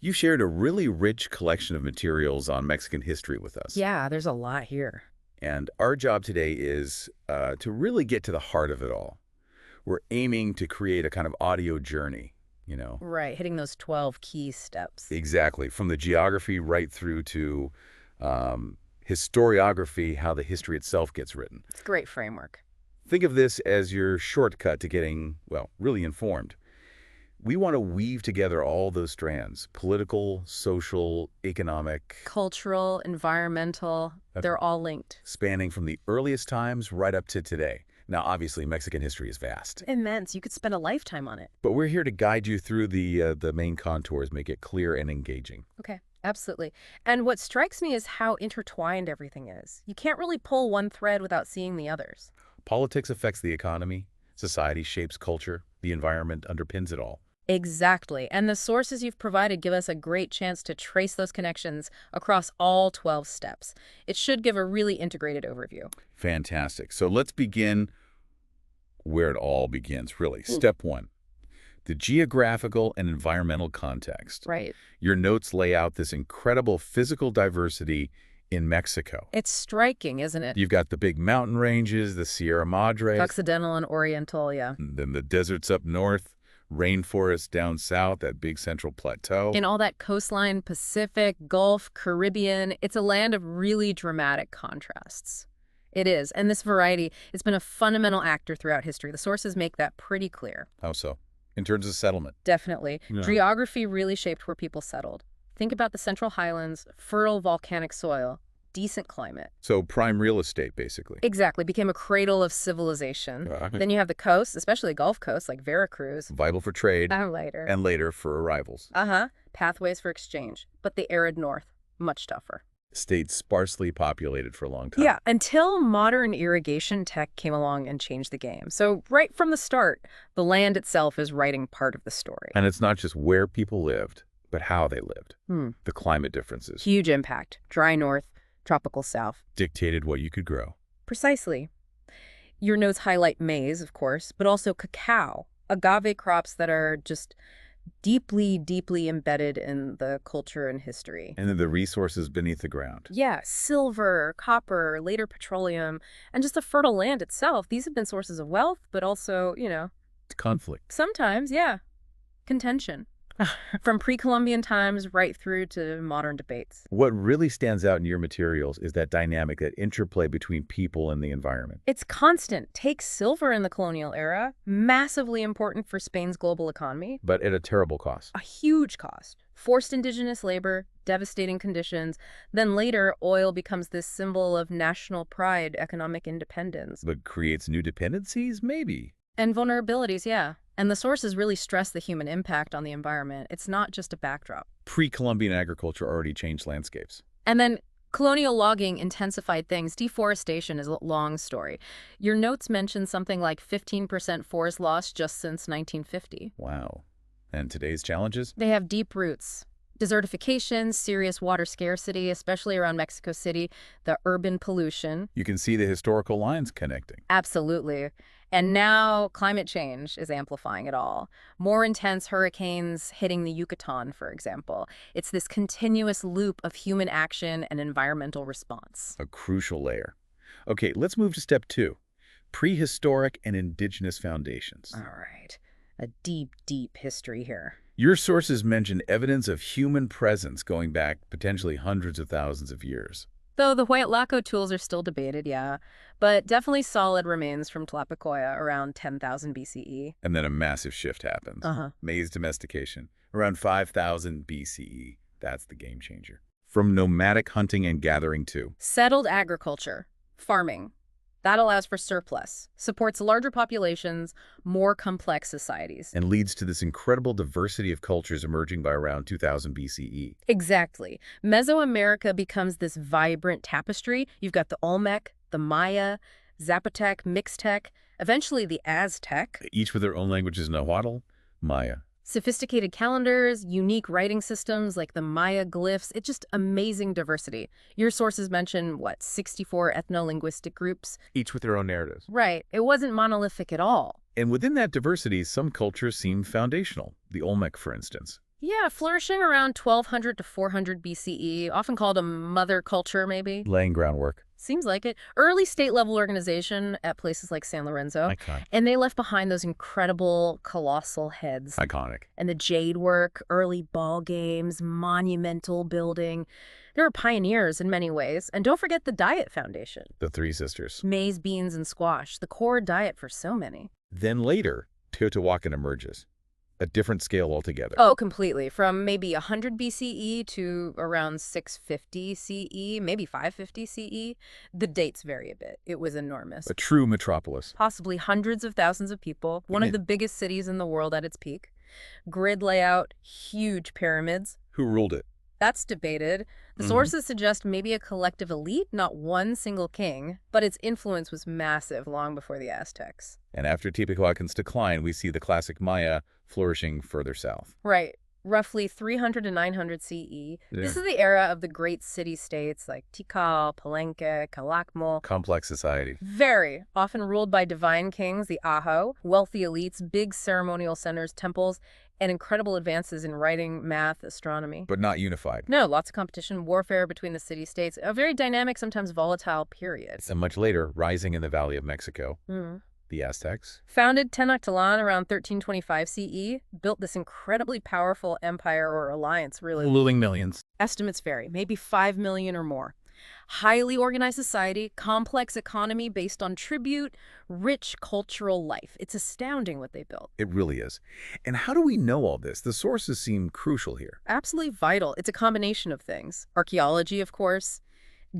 You shared a really rich collection of materials on Mexican history with us. Yeah, there's a lot here. And our job today is to really get to the heart of it all. We're aiming to create a kind of audio journey, you know. Right, hitting those 12 key steps. Exactly. From the geography right through to historiography, how the history itself gets written. It's a great framework. Think of this as your shortcut to getting, well, really informed. We want to weave together all those strands, political, social, economic, Cultural, environmental, they're all linked. spanning from the earliest times right up to today. Now, obviously, Mexican history is vast, Immense. You could spend a lifetime on it. but we're here to guide you through the main contours, make it clear and engaging. Okay, absolutely. And what strikes me is how intertwined everything is. You can't really pull one thread without seeing the others. Politics affects the economy, society shapes culture, the environment underpins it all. Exactly. And the sources you've provided give us a great chance to trace those connections across all 12 steps. It should give a really integrated overview. Fantastic. So let's begin where it all begins, really. Step one, the geographical and environmental context. Right. Your notes lay out this incredible physical diversity in Mexico. It's striking, isn't it? You've got the big mountain ranges, the Sierra Madre, Occidental and Oriental, yeah. and then the deserts up north, rainforests down south, that big central plateau. In all that coastline, Pacific, Gulf, Caribbean, it's a land of really dramatic contrasts. It is. And this variety, it's been a fundamental actor throughout history. The sources make that pretty clear. How so? In terms of settlement? Definitely. Yeah. Geography really shaped where people settled. Think about the Central Highlands, fertile volcanic soil, decent climate. So prime real estate, basically. Exactly. Became a cradle of civilization. Then you have the coast, especially Gulf coast like Veracruz. Vital for trade, Later. and later for arrivals. Pathways for exchange. But the arid north, much tougher. Stayed sparsely populated for a long time. Yeah, until modern irrigation tech came along and changed the game. So right from the start, the land itself is writing part of the story. And it's not just where people lived, but how they lived. The climate differences Huge impact. Dry north, tropical south. dictated what you could grow. Precisely. Your notes highlight maize, of course, but also cacao, agave crops that are just deeply, deeply embedded in the culture and history. And then the resources beneath the ground. Yeah, silver, copper, later petroleum, and just the fertile land itself. These have been sources of wealth, but also, Conflict. sometimes, contention. From pre-Columbian times right through to modern debates. What really stands out in your materials is that dynamic, that interplay between people and the environment. It's constant. Take silver in the colonial era, massively important for Spain's global economy. But at a terrible cost. A huge cost. Forced indigenous labor, devastating conditions. Then later, oil becomes this symbol of national pride, economic independence. But creates new dependencies? Maybe. And vulnerabilities, yeah. And the sources really stress the human impact on the environment. It's not just a backdrop. Pre-Columbian agriculture already changed landscapes. And then colonial logging intensified things. Deforestation is a long story. Your notes mention something like 15% forest loss just since 1950. Wow. And today's challenges? They have deep roots. Desertification, serious water scarcity, especially around Mexico City, the urban pollution. You can see the historical lines connecting. Absolutely. And now climate change is amplifying it all. More intense hurricanes hitting the Yucatan, for example. It's this continuous loop of human action and environmental response. A crucial layer. Okay, let's move to step two. Prehistoric and indigenous foundations. All right. A deep, deep history here. Your sources mention evidence of human presence going back potentially hundreds of thousands of years. Though the Huaytlaco tools are still debated, yeah. But definitely solid remains from Tlapacoya around 10,000 BCE. And then a massive shift happens. Maize domestication, around 5,000 BCE. That's the game changer. From nomadic hunting and gathering to Settled agriculture, farming. That allows for surplus, supports larger populations, more complex societies. and leads to this incredible diversity of cultures emerging by around 2000 BCE. Exactly. Mesoamerica becomes this vibrant tapestry. You've got the Olmec, the Maya, Zapotec, Mixtec, eventually the Aztec. Each with their own languages: Nahuatl, Maya. Sophisticated calendars, unique writing systems like the Maya glyphs. It's just amazing diversity. Your sources mention, 64 ethno-linguistic groups? Each with their own narratives. Right. It wasn't monolithic at all. And within that diversity, some cultures seem foundational. The Olmec, for instance. Yeah, flourishing around 1200 to 400 BCE, often called a mother culture, maybe. Laying groundwork. Seems like it. Early state-level organization at places like San Lorenzo. Iconic. And they left behind those incredible colossal heads. Iconic. And the jade work, early ball games, monumental building. They were pioneers in many ways. And don't forget the diet foundation. The Three Sisters. Maize, beans, and squash, the core diet for so many. Then later, Teotihuacan emerges. A different scale altogether. Oh, completely. From maybe 100 BCE to around 650 CE, maybe 550 CE. The dates vary a bit. It was enormous. A true metropolis. Possibly hundreds of thousands of people. One of the biggest cities in the world at its peak. Grid layout, huge pyramids. Who ruled it? That's debated. The sources suggest maybe a collective elite, not one single king, but its influence was massive long before the Aztecs. And after Teotihuacan's decline, we see the classic Maya flourishing further south. Right. Roughly 300 to 900 CE. This is the era of the great city-states like Tikal, Palenque, Calakmul. Complex society. Very often ruled by divine kings, the Aho, wealthy elites, big ceremonial centers, temples, and incredible advances in writing, math, astronomy. But not unified. No, lots of competition, warfare between the city-states, a very dynamic, sometimes volatile period. And much later, rising in the Valley of Mexico, the Aztecs. Founded Tenochtitlan around 1325 CE, built this incredibly powerful empire or alliance, really. Ruling millions. Estimates vary, maybe 5 million or more. Highly organized society, complex economy based on tribute, rich cultural life. It's astounding what they built. It really is. And how do we know all this? The sources seem crucial here. Absolutely vital. It's a combination of things. Archaeology, of course,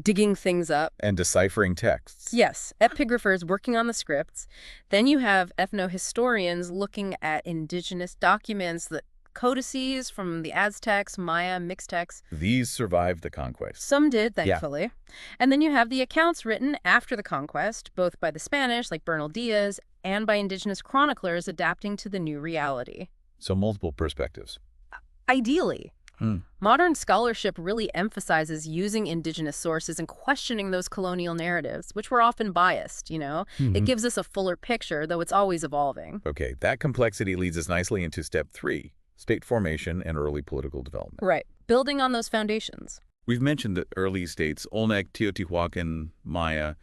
digging things up. And deciphering texts. Yes, epigraphers working on the scripts. Then you have ethnohistorians looking at indigenous documents, the codices from the Aztecs, Maya, Mixtecs. These survived the conquest. Some did, thankfully. And then you have the accounts written after the conquest, both by the Spanish, like Bernal Diaz, and by indigenous chroniclers adapting to the new reality. So multiple perspectives. Ideally. Modern scholarship really emphasizes using indigenous sources and questioning those colonial narratives, which were often biased, you know? It gives us a fuller picture, though it's always evolving. Okay, that complexity leads us nicely into step 3, state formation and early political development. Right. Building on those foundations. We've mentioned the early states, Olmec, Teotihuacan, Maya.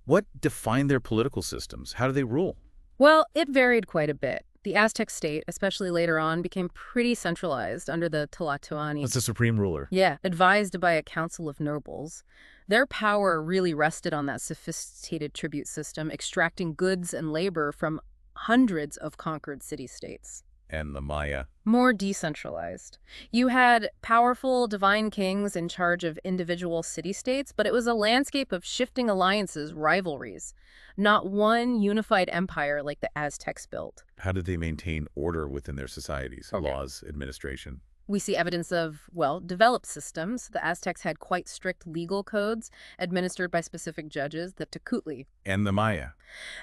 What defined their political systems? How do they rule? Well, it varied quite a bit. The Aztec state, especially later on, became pretty centralized under the Tlatoani. That's the supreme ruler. Yeah, advised by a council of nobles. Their power really rested on that sophisticated tribute system, extracting goods and labor from hundreds of conquered city-states. And the Maya. More decentralized. You had powerful divine kings in charge of individual city-states, but it was a landscape of shifting alliances, rivalries. Not one unified empire like the Aztecs built. How did they maintain order within their societies, laws, administration? We see evidence of, well, developed systems. The Aztecs had quite strict legal codes administered by specific judges, the Tecutli. And the Maya.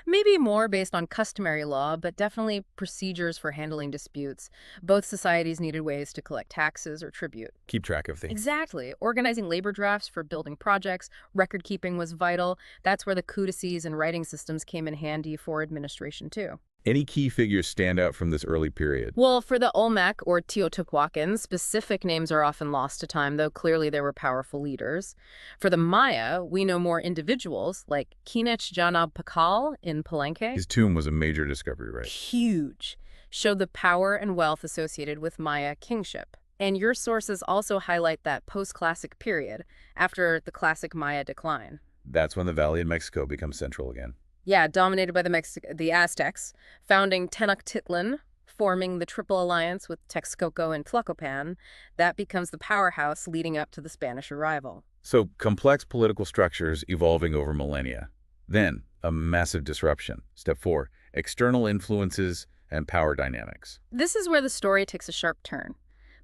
Maybe more based on customary law, but definitely procedures for handling disputes. Both societies needed ways to collect taxes or tribute. Keep track of things. Exactly. Organizing labor drafts for building projects, record keeping was vital. That's where the codices and writing systems came in handy for administration, too. Any key figures stand out from this early period? Well, for the Olmec or Teotihuacan, specific names are often lost to time, though clearly they were powerful leaders. For the Maya, we know more individuals, like Kinech Janab Pakal in Palenque. His tomb was a major discovery, right? Huge. Showed the power and wealth associated with Maya kingship. And your sources also highlight that post-classic period, after the classic Maya decline. That's when the Valley of Mexico becomes central again. Yeah, dominated by the Aztecs, founding Tenochtitlan, forming the Triple Alliance with Texcoco and Tlacopan. That becomes the powerhouse leading up to the Spanish arrival. So complex political structures evolving over millennia. Then, a massive disruption. Step 4, external influences and power dynamics. This is where the story takes a sharp turn.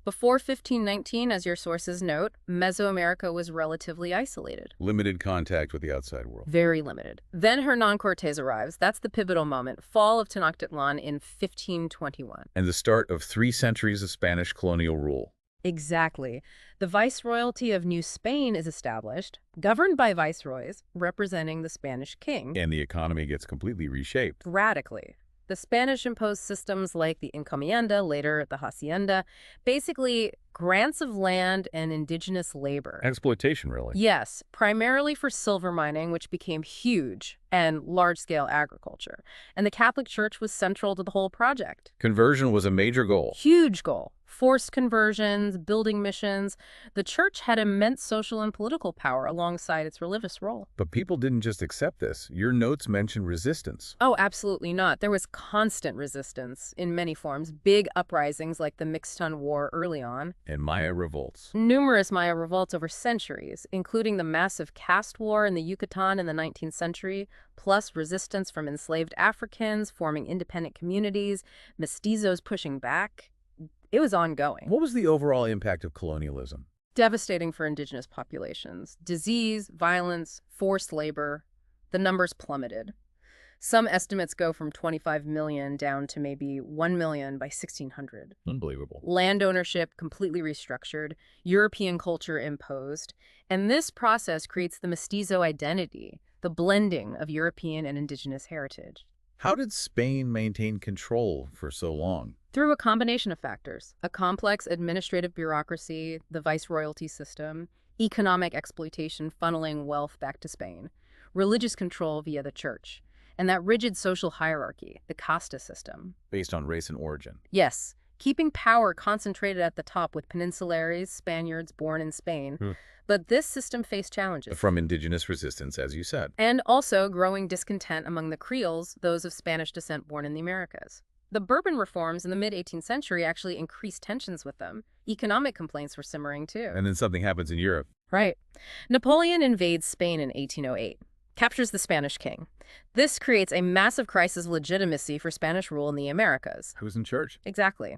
Before 1519, as your sources note, Mesoamerica was relatively isolated. Limited contact with the outside world. Very limited. Then Hernan Cortés arrives. That's the pivotal moment, fall of Tenochtitlan in 1521. And the start of 3 centuries of Spanish colonial rule. Exactly. The Viceroyalty of New Spain is established, governed by viceroys representing the Spanish king. And the economy gets completely reshaped. Radically. The Spanish imposed systems like the encomienda, later the hacienda, basically grants of land and indigenous labor. Exploitation, really. Yes, primarily for silver mining, which became huge, and large-scale agriculture. And the Catholic Church was central to the whole project. Conversion was a major goal. Huge goal. Forced conversions, building missions. The church had immense social and political power alongside its religious role. But people didn't just accept this. Your notes mention resistance. Oh, absolutely not. There was constant resistance in many forms. Big uprisings like the Mixton War early on. And Maya revolts. Numerous Maya revolts over centuries, including the massive caste war in the Yucatan in the 19th century, plus resistance from enslaved Africans forming independent communities, mestizos pushing back. It was ongoing. What was the overall impact of colonialism? Devastating for indigenous populations. Disease, violence, forced labor. The numbers plummeted. Some estimates go from 25 million down to maybe 1 million by 1600. Unbelievable. Land ownership completely restructured, European culture imposed, and this process creates the mestizo identity, the blending of European and indigenous heritage. How did Spain maintain control for so long? Through a combination of factors: a complex administrative bureaucracy, the viceroyalty system, economic exploitation funneling wealth back to Spain, religious control via the church, and that rigid social hierarchy, the casta system. Based on race and origin. Yes, keeping power concentrated at the top with peninsulares, Spaniards born in Spain. But this system faced challenges. From indigenous resistance, as you said. And also growing discontent among the Creoles, those of Spanish descent born in the Americas. The Bourbon reforms in the mid-18th century actually increased tensions with them. Economic complaints were simmering too. And then something happens in Europe. Right. Napoleon invades Spain in 1808. Captures the Spanish king. This creates a massive crisis of legitimacy for Spanish rule in the Americas. Who's in charge? Exactly.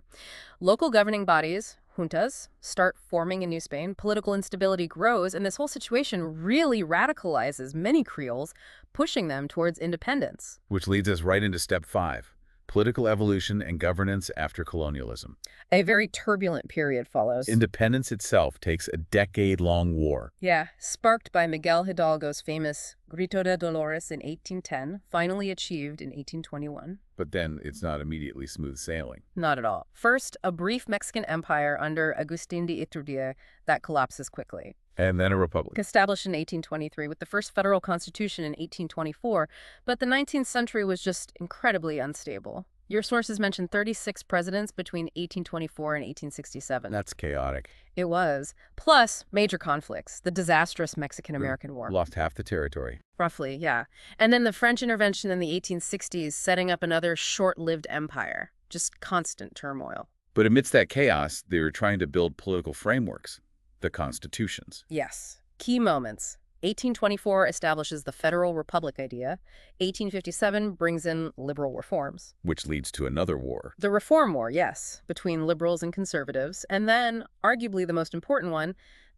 Local governing bodies, juntas, start forming in New Spain. Political instability grows, and this whole situation really radicalizes many Creoles, pushing them towards independence. Which leads us right into step 5. Political evolution and governance after colonialism. A very turbulent period follows. Independence itself takes a decade-long war. Yeah, sparked by Miguel Hidalgo's famous Grito de Dolores in 1810, finally achieved in 1821. But then it's not immediately smooth sailing. Not at all. First, a brief Mexican empire under Agustín de Iturbide that collapses quickly. And then a republic. Established in 1823 with the first federal constitution in 1824, but the 19th century was just incredibly unstable. Your sources mention 36 presidents between 1824 and 1867. That's chaotic. It was. Plus, major conflicts. The disastrous Mexican-American War. Lost half the territory. Roughly, yeah. And then the French intervention in the 1860s, setting up another short-lived empire. Just constant turmoil. But amidst that chaos, they were trying to build political frameworks. The constitutions. Yes. Key moments. 1824 establishes the federal republic idea. 1857 brings in liberal reforms. Which leads to another war. The Reform War, yes, between liberals and conservatives. And then, arguably the most important one,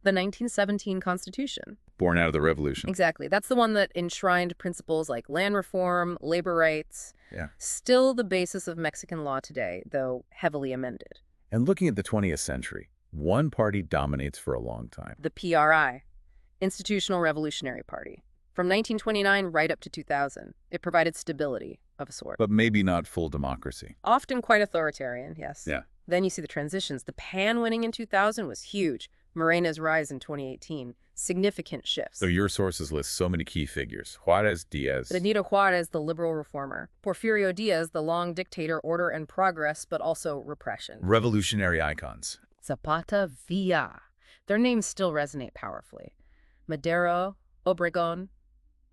the 1917 Constitution. Born out of the Revolution. Exactly. That's the one that enshrined principles like land reform, labor rights. Yeah. Still the basis of Mexican law today, though heavily amended. And looking at the 20th century, one party dominates for a long time. The PRI, Institutional Revolutionary Party. From 1929 right up to 2000, it provided stability of a sort. But maybe not full democracy. Often quite authoritarian, yes. Yeah. Then you see the transitions. The PAN winning in 2000 was huge. Morena's rise in 2018, significant shifts. So your sources list so many key figures. Juárez, Diaz. Benito Juárez, the liberal reformer. Porfirio Diaz, the long dictator, order and progress, but also repression. Revolutionary icons. Zapata, Villa. Their names still resonate powerfully. Madero, Obregón,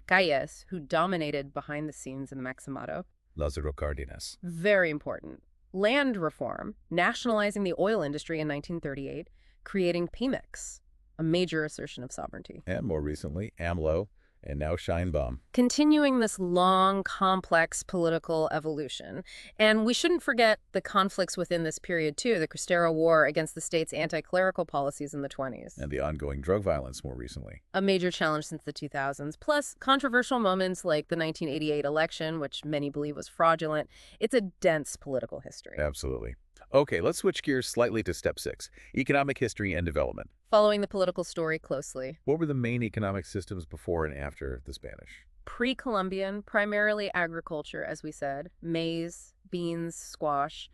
Calles, who dominated behind the scenes in the Maximato. Lázaro Cárdenas. Very important. Land reform, nationalizing the oil industry in 1938, creating Pemex, a major assertion of sovereignty. And more recently, AMLO, and now Scheinbaum. Continuing this long, complex political evolution. And we shouldn't forget the conflicts within this period, too. The Cristero War against the state's anti-clerical policies in the 20s. And the ongoing drug violence more recently. A major challenge since the 2000s. Plus, controversial moments like the 1988 election, which many believe was fraudulent. It's a dense political history. Absolutely. Okay, let's switch gears slightly to step 6, economic history and development. Following the political story closely. What were the main economic systems before and after the Spanish? Pre-Columbian, primarily agriculture, as we said, maize, beans, squash,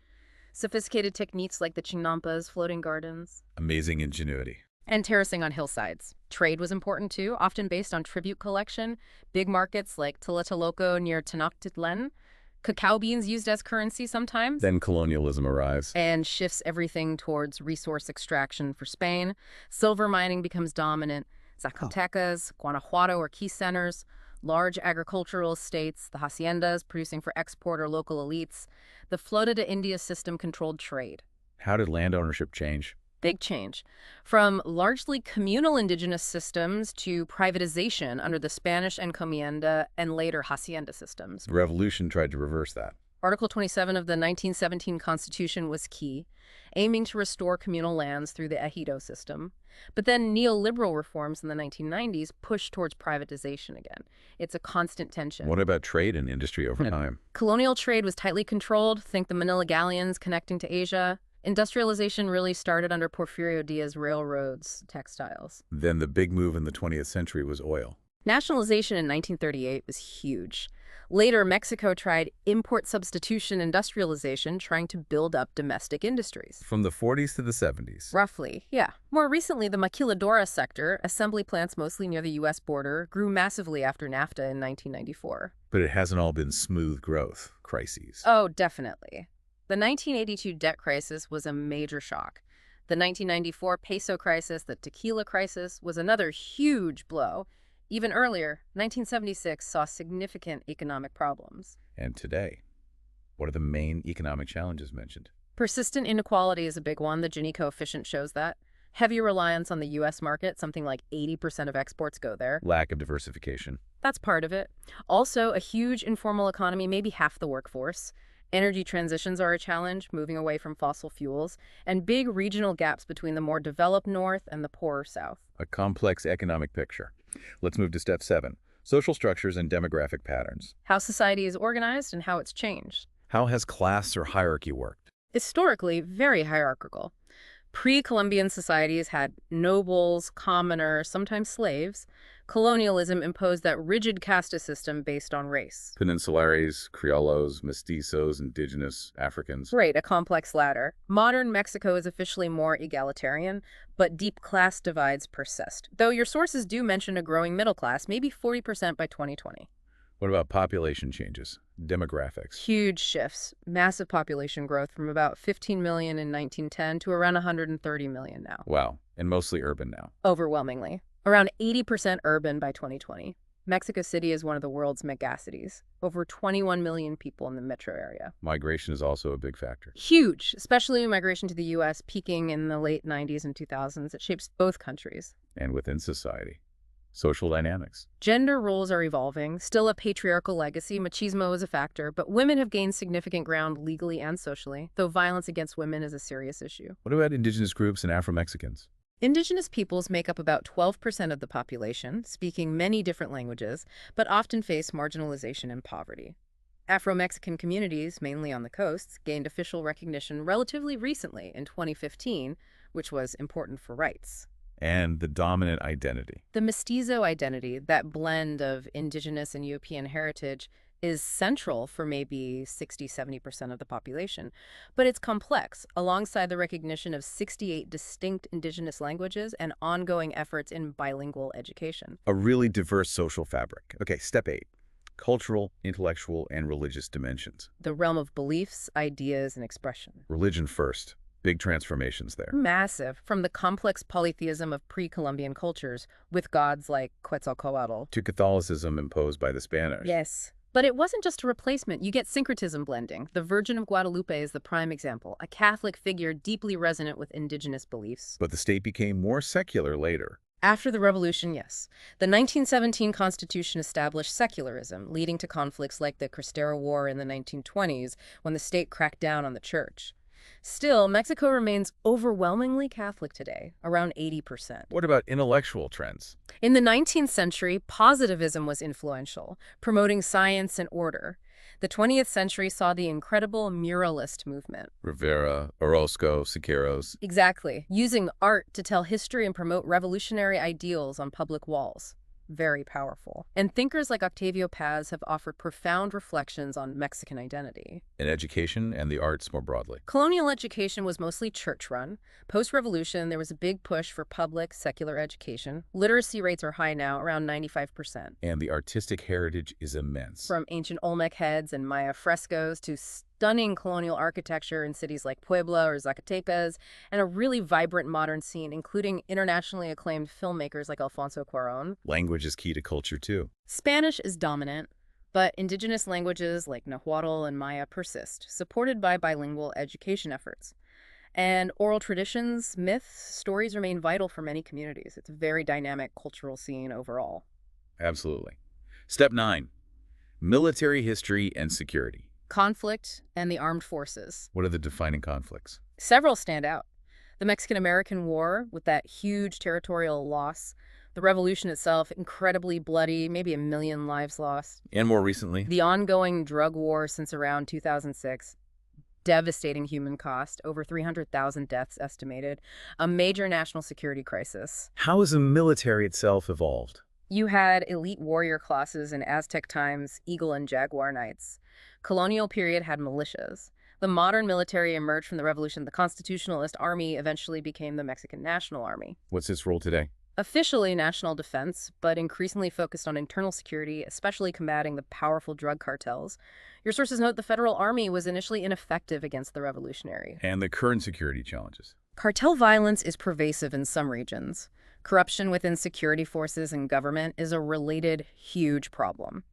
sophisticated techniques like the chinampas, floating gardens, Amazing ingenuity. and terracing on hillsides. Trade was important too, often based on tribute collection. Big markets like Tlatelolco near Tenochtitlan. Cacao beans used as currency sometimes. Then colonialism arrives. And shifts everything towards resource extraction for Spain. Silver mining becomes dominant. Zacatecas, Guanajuato are key centers. Large agricultural estates, the haciendas producing for export or local elites. The Flota de India system controlled trade. How did land ownership change? Big change. From largely communal indigenous systems to privatization under the Spanish encomienda and later hacienda systems. The revolution tried to reverse that. Article 27 of the 1917 Constitution was key, aiming to restore communal lands through the ejido system. But then neoliberal reforms in the 1990s pushed towards privatization again. It's a constant tension. What about trade and industry over time? Colonial trade was tightly controlled. Think the Manila galleons connecting to Asia. Industrialization really started under Porfirio Diaz railroads, textiles. Then the big move in the 20th century was oil. Nationalization in 1938 was huge. Later, Mexico tried import substitution industrialization, trying to build up domestic industries. From the 40s to the 70s. Roughly, yeah. More recently, the maquiladora sector, assembly plants mostly near the U.S. border, grew massively after NAFTA in 1994. But it hasn't all been smooth growth, crises. Oh, definitely. The 1982 debt crisis was a major shock. The 1994 peso crisis, the tequila crisis, was another huge blow. Even earlier, 1976 saw significant economic problems. And today, what are the main economic challenges mentioned? Persistent inequality is a big one. The Gini coefficient shows that. Heavy reliance on the U.S. market, something like 80% of exports go there. Lack of diversification. That's part of it. Also, a huge informal economy, maybe half the workforce. Energy transitions are a challenge, moving away from fossil fuels, and big regional gaps between the more developed north and the poorer south. A complex economic picture. Let's move to step 7, social structures and demographic patterns. How society is organized and how it's changed. How has class or hierarchy worked? Historically, very hierarchical. Pre-Columbian societies had nobles, commoners, sometimes slaves. Colonialism imposed that rigid caste system based on race. Peninsulares, criollos, mestizos, indigenous, Africans. Right, a complex ladder. Modern Mexico is officially more egalitarian, but deep class divides persist. Though your sources do mention a growing middle class, maybe 40% by 2020. What about population changes, demographics? Huge shifts. Massive population growth from about 15 million in 1910 to around 130 million now. Wow, and mostly urban now. Overwhelmingly. Around 80% urban by 2020. Mexico City is one of the world's megacities. Over 21 million people in the metro area. Migration is also a big factor. Huge, especially migration to the U.S. peaking in the late 90s and 2000s. It shapes both countries. And within society. Social dynamics. Gender roles are evolving. Still a patriarchal legacy. Machismo is a factor, but women have gained significant ground legally and socially, though violence against women is a serious issue. What about indigenous groups and Afro-Mexicans? Indigenous peoples make up about 12% of the population, speaking many different languages, but often face marginalization and poverty. Afro-Mexican communities, mainly on the coasts, gained official recognition relatively recently in 2015, which was important for rights. And the dominant identity. The mestizo identity, that blend of indigenous and European heritage, is central for maybe 60–70% of the population. But it's complex, alongside the recognition of 68 distinct indigenous languages and ongoing efforts in bilingual education. A really diverse social fabric. Okay, step 8. Cultural, intellectual, and religious dimensions. The realm of beliefs, ideas, and expression. Religion first. Big transformations there. Massive, from the complex polytheism of pre-Columbian cultures, with gods like Quetzalcoatl. To Catholicism imposed by the Spanish. Yes. But it wasn't just a replacement. You get syncretism blending. The Virgin of Guadalupe is the prime example, a Catholic figure deeply resonant with indigenous beliefs. But the state became more secular later. After the revolution, yes. The 1917 Constitution established secularism, leading to conflicts like the Cristero War in the 1920s, when the state cracked down on the church. Still, Mexico remains overwhelmingly Catholic today, around 80%. What about intellectual trends? In the 19th century, positivism was influential, promoting science and order. The 20th century saw the incredible muralist movement. Rivera, Orozco, Siqueiros. Exactly, using art to tell history and promote revolutionary ideals on public walls. very powerful. And thinkers like Octavio Paz have offered profound reflections on Mexican identity. In education and the arts more broadly. Colonial education was mostly church-run. Post-revolution, there was a big push for public, secular education. Literacy rates are high now, around 95%. And the artistic heritage is immense. From ancient Olmec heads and Maya frescoes to stunning colonial architecture in cities like Puebla or Zacatecas, and a really vibrant modern scene, including internationally acclaimed filmmakers like Alfonso Cuarón. Language is key to culture, too. Spanish is dominant, but indigenous languages like Nahuatl and Maya persist, supported by bilingual education efforts. And oral traditions, myths, stories remain vital for many communities. It's a very dynamic cultural scene overall. Absolutely. Step 9. Military history and security. Conflict and the armed forces. What are the defining conflicts? Several stand out. The Mexican-American War, with that huge territorial loss. The revolution itself, incredibly bloody, maybe 1 million lives lost. And more recently? The ongoing drug war since around 2006. Devastating human cost, over 300,000 deaths estimated. A major national security crisis. How has the military itself evolved? You had elite warrior classes in Aztec times, Eagle and Jaguar Knights. Colonial period had militias. The modern military emerged from the revolution. The Constitutionalist Army eventually became the Mexican National Army. What's its role today? Officially national defense, but increasingly focused on internal security, especially combating the powerful drug cartels. Your sources note the federal army was initially ineffective against the revolutionary. And the current security challenges. Cartel violence is pervasive in some regions. Corruption within security forces and government is a related, huge problem.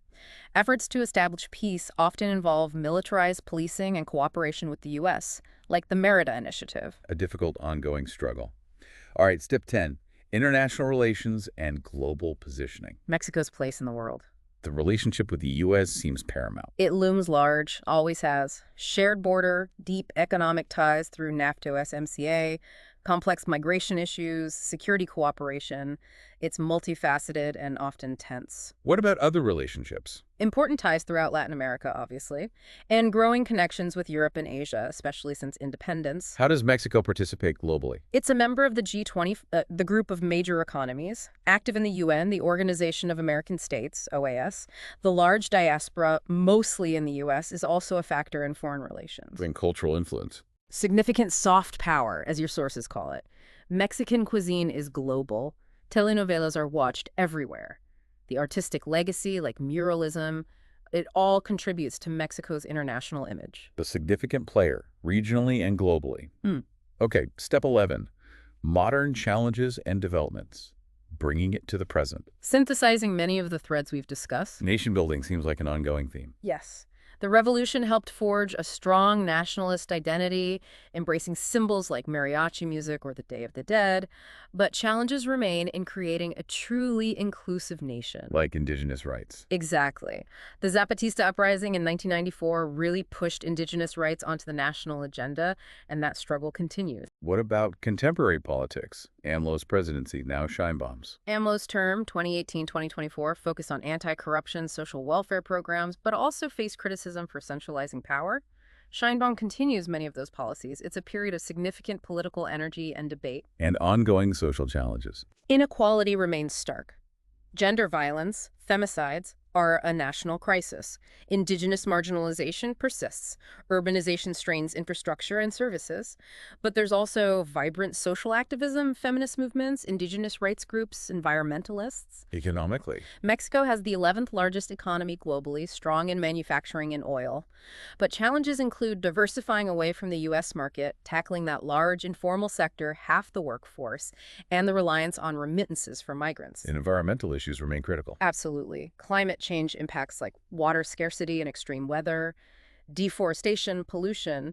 Efforts to establish peace often involve militarized policing and cooperation with the U.S., like the Merida Initiative. A difficult ongoing struggle. All right, step 10. International relations and global positioning. Mexico's place in the world. The relationship with the U.S. seems paramount. It looms large, always has. Shared border, deep economic ties through NAFTA-USMCA, complex migration issues, security cooperation. It's multifaceted and often tense. What about other relationships? Important ties throughout Latin America, obviously, and growing connections with Europe and Asia, especially since independence. How does Mexico participate globally? It's a member of the G20, the group of major economies, active in the UN, the Organization of American States, OAS. The large diaspora, mostly in the U.S., is also a factor in foreign relations. And cultural influence. Significant soft power, as your sources call it. Mexican cuisine is global. Telenovelas are watched everywhere. The artistic legacy, like muralism, it all contributes to Mexico's international image. The significant player, regionally and globally. Okay, step 11. Modern challenges and developments. Bringing it to the present. Synthesizing many of the threads we've discussed. Nation building seems like an ongoing theme. Yes. The revolution helped forge a strong nationalist identity, embracing symbols like mariachi music or the Day of the Dead, but challenges remain in creating a truly inclusive nation. Like indigenous rights. Exactly. The Zapatista uprising in 1994 really pushed indigenous rights onto the national agenda, and that struggle continues. What about contemporary politics? AMLO's presidency, now shine bombs. AMLO's term, 2018-2024, focused on anti-corruption, social welfare programs, but also faced criticism for centralizing power. Sheinbaum continues many of those policies. It's a period of significant political energy and debate. And ongoing social challenges. Inequality remains stark. Gender violence, femicides, are a national crisis. Indigenous marginalization persists. Urbanization strains infrastructure and services. But there's also vibrant social activism, feminist movements, indigenous rights groups, environmentalists. Economically. Mexico has the 11th largest economy globally, strong in manufacturing and oil. But challenges include diversifying away from the U.S. market, tackling that large informal sector, half the workforce, and the reliance on remittances from migrants. And environmental issues remain critical. Absolutely. Climate change impacts like water scarcity and extreme weather, deforestation, pollution,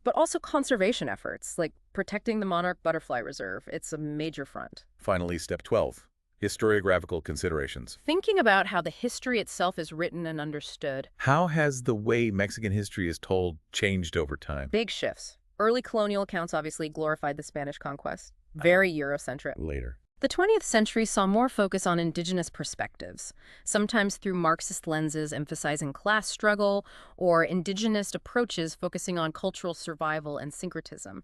but also conservation efforts like protecting the monarch butterfly reserve. It's a major front. Finally, step 12. Historiographical considerations. Thinking about how the history itself is written and understood. How has the way Mexican history is told changed over time? Big shifts. Early colonial accounts obviously glorified the Spanish conquest. Very Eurocentric. Later. The 20th century saw more focus on indigenous perspectives, sometimes through Marxist lenses emphasizing class struggle or indigenous approaches focusing on cultural survival and syncretism.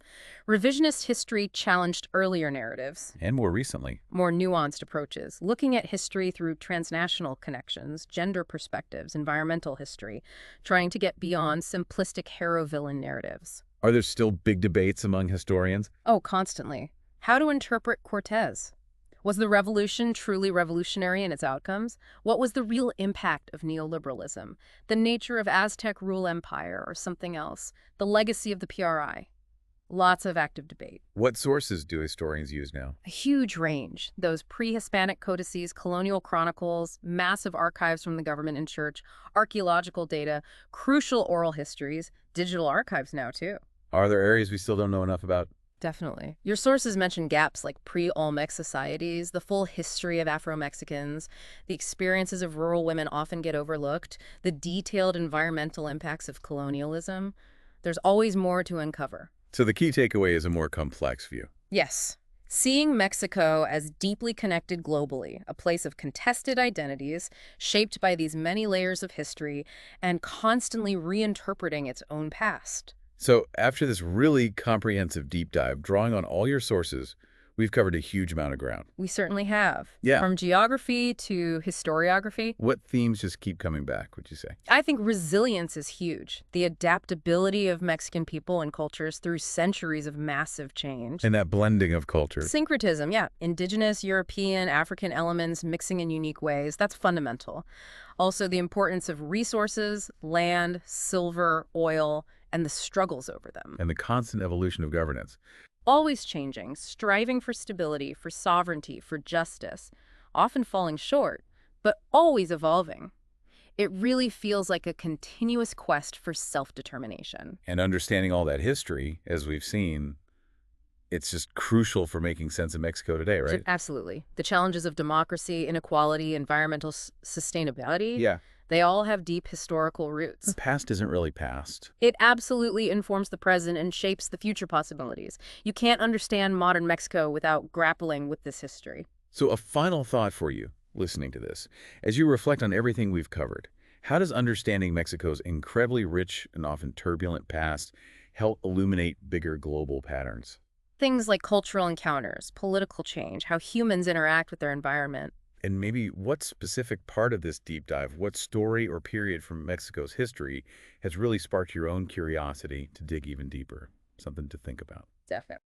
Revisionist history challenged earlier narratives, And more recently, more nuanced approaches, looking at history through transnational connections, gender perspectives, environmental history, trying to get beyond simplistic hero-villain narratives. are there still big debates among historians? Oh, constantly. How to interpret Cortez? Was the revolution truly revolutionary in its outcomes? What was the real impact of neoliberalism? The nature of Aztec rule empire or something else? The legacy of the PRI? Lots of active debate. What sources do historians use now? A huge range. Those pre-Hispanic codices, colonial chronicles, massive archives from the government and church, archaeological data, crucial oral histories, digital archives now too. Are there areas we still don't know enough about? Definitely. Your sources mention gaps like pre-Olmec societies, the full history of Afro-Mexicans, the experiences of rural women often get overlooked, the detailed environmental impacts of colonialism. There's always more to uncover. So the key takeaway is a more complex view. Yes. Seeing Mexico as deeply connected globally, a place of contested identities, shaped by these many layers of history, and constantly reinterpreting its own past. So after this really comprehensive deep dive, drawing on all your sources, we've covered a huge amount of ground. We certainly have. Yeah. From geography to historiography. What themes just keep coming back, would you say? I think resilience is huge. The adaptability of Mexican people and cultures through centuries of massive change. And that blending of cultures. Syncretism, yeah. Indigenous, European, African elements mixing in unique ways. That's fundamental. Also, the importance of resources, land, silver, oil, and the struggles over them. And the constant evolution of governance. Always changing, striving for stability, for sovereignty, for justice, often falling short, but always evolving. It really feels like a continuous quest for self-determination. And understanding all that history, as we've seen, it's just crucial for making sense of Mexico today, right? Absolutely. The challenges of democracy, inequality, environmental sustainability, Yeah. they all have deep historical roots. The past isn't really past. It absolutely informs the present and shapes the future possibilities. You can't understand modern Mexico without grappling with this history. So a final thought for you, listening to this. As you reflect on everything we've covered, how does understanding Mexico's incredibly rich and often turbulent past help illuminate bigger global patterns? Things like cultural encounters, political change, how humans interact with their environment. And maybe what specific part of this deep dive, what story or period from Mexico's history has really sparked your own curiosity to dig even deeper? Something to think about. Definitely.